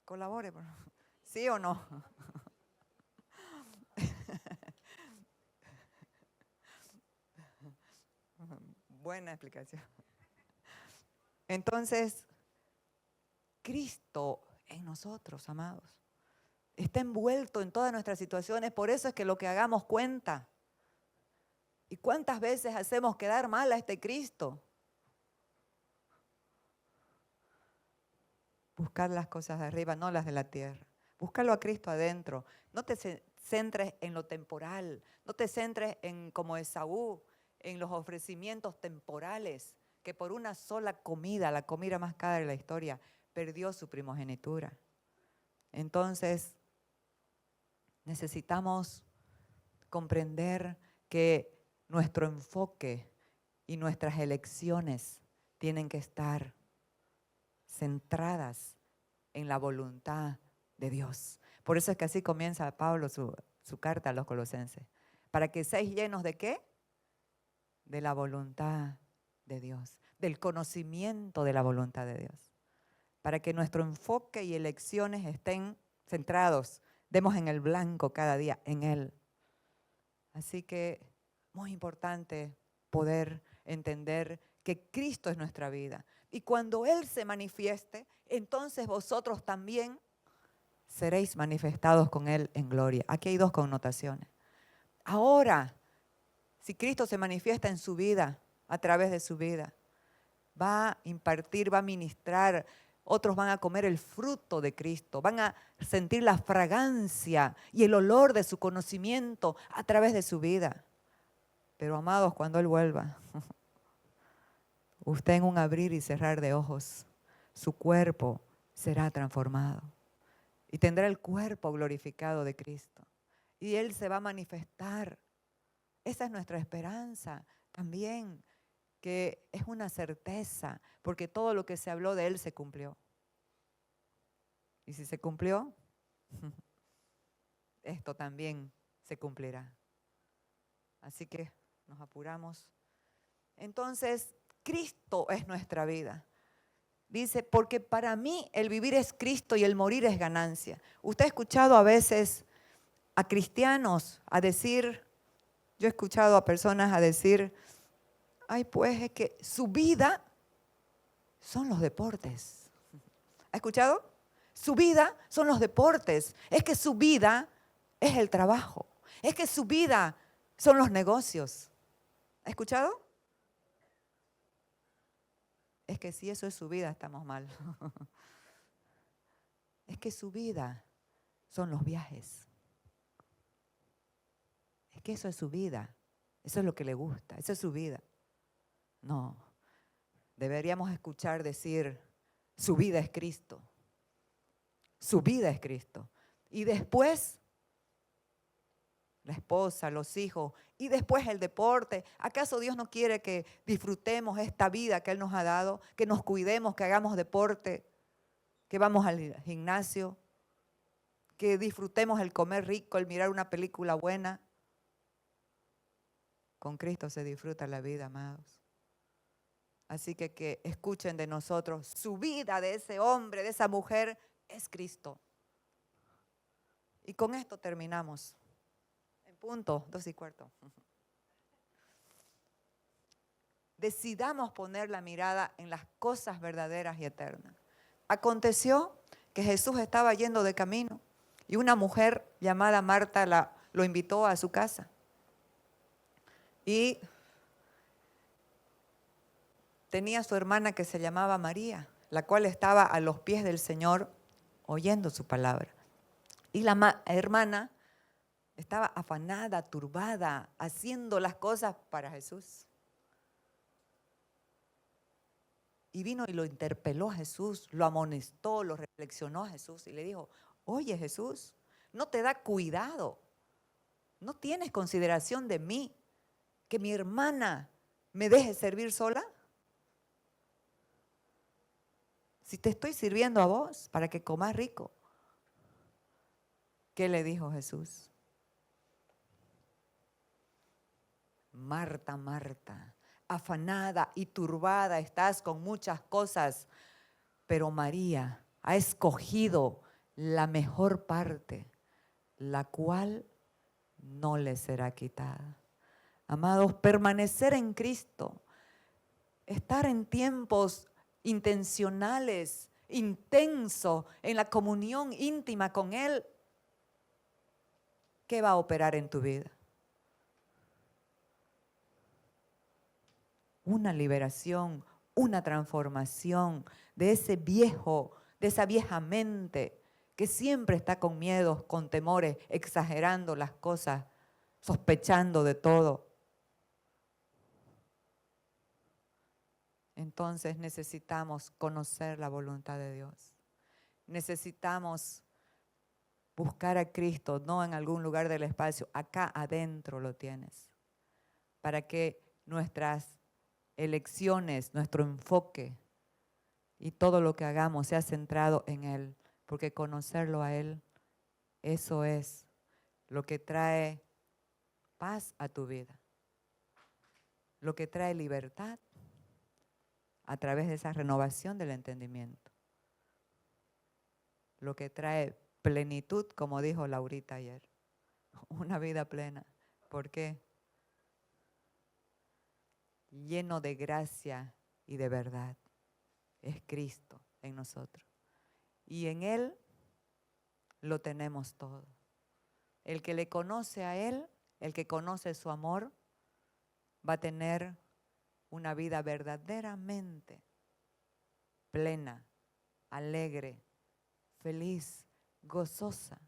Colabore, por favor. ¿Sí o no? Buena explicación. Entonces, Cristo en nosotros, amados, está envuelto en todas nuestras situaciones, por eso es que lo que hagamos cuenta. ¿Y cuántas veces hacemos quedar mal a este Cristo? Buscar las cosas de arriba, no las de la tierra. Búscalo a Cristo adentro. No te centres en lo temporal, no te centres en como Esaú, en los ofrecimientos temporales, que por una sola comida, la comida más cara de la historia, perdió su primogenitura. Entonces, necesitamos comprender que nuestro enfoque y nuestras elecciones tienen que estar centradas en la voluntad de Dios. Por eso es que así comienza Pablo su carta a los Colosenses. Para que seáis llenos ¿de qué? De la voluntad de Dios, del conocimiento de la voluntad de Dios. para que nuestro enfoque y elecciones estén centrados, demos en el blanco cada día, en Él. Así que muy importante poder entender que Cristo es nuestra vida. Y cuando Él se manifieste, entonces vosotros también seréis manifestados con Él en gloria. Aquí hay dos connotaciones. Ahora, si Cristo se manifiesta en su vida, a través de su vida, va a impartir, va a ministrar, otros van a comer el fruto de Cristo, van a sentir la fragancia y el olor de su conocimiento a través de su vida. Pero amados, cuando Él vuelva, usted en un abrir y cerrar de ojos, su cuerpo será transformado y tendrá el cuerpo glorificado de Cristo. Y Él se va a manifestar. Esa es nuestra esperanza también, que es una certeza, porque todo lo que se habló de Él se cumplió. Y si se cumplió, esto también se cumplirá. Así que nos apuramos. Entonces, Cristo es nuestra vida. Dice, porque para mí el vivir es Cristo y el morir es ganancia. Usted ha escuchado a veces a cristianos a decir, yo he escuchado a personas a decir, ay, pues es que su vida son los deportes. ¿Ha escuchado? Su vida son los deportes. Es que su vida es el trabajo. Es que su vida son los negocios. ¿Ha escuchado? Es que si eso es su vida, estamos mal. Es que su vida son los viajes. Es que eso es su vida. Eso es lo que le gusta. Eso es su vida. No. Deberíamos escuchar decir, su vida es Cristo. Su vida es Cristo. Y después, la esposa, los hijos, y después el deporte. ¿Acaso Dios no quiere que disfrutemos esta vida que Él nos ha dado? Que nos cuidemos, que hagamos deporte, que vamos al gimnasio, que disfrutemos el comer rico, el mirar una película buena. Con Cristo se disfruta la vida, amados. Así que escuchen de nosotros, su vida de ese hombre, de esa mujer, es Cristo. Y con esto terminamos. En punto, 2:15. Decidamos poner la mirada en las cosas verdaderas y eternas. Aconteció que Jesús estaba yendo de camino y una mujer llamada Marta lo invitó a su casa. Y tenía su hermana que se llamaba María, la cual estaba a los pies del Señor oyendo su palabra. Y la hermana estaba afanada, turbada, haciendo las cosas para Jesús. Y vino y lo interpeló a Jesús, lo amonestó, lo reflexionó a Jesús y le dijo, oye Jesús, ¿no te da cuidado? ¿No tienes consideración de mí? ¿Que mi hermana me deje servir sola? Si te estoy sirviendo a vos para que comas rico. ¿Qué le dijo Jesús? Marta, Marta, afanada y turbada estás con muchas cosas, pero María ha escogido la mejor parte, la cual no le será quitada. Amados, permanecer en Cristo, estar en tiempos intencionales, intensos, en la comunión íntima con Él, ¿qué va a operar en tu vida? Una liberación, una transformación de ese viejo, de esa vieja mente que siempre está con miedos, con temores, exagerando las cosas, sospechando de todo. Entonces necesitamos conocer la voluntad de Dios. Necesitamos buscar a Cristo, no en algún lugar del espacio, acá adentro lo tienes, para que nuestras elecciones, nuestro enfoque y todo lo que hagamos sea centrado en Él, porque conocerlo a Él, eso es lo que trae paz a tu vida, lo que trae libertad a través de esa renovación del entendimiento. lo que trae plenitud, como dijo Laurita ayer. Una vida plena. ¿Por qué? Lleno de gracia y de verdad. Es Cristo en nosotros. Y en Él lo tenemos todo. El que le conoce a Él, el que conoce su amor, va a tener una vida verdaderamente plena, alegre, feliz, gozosa.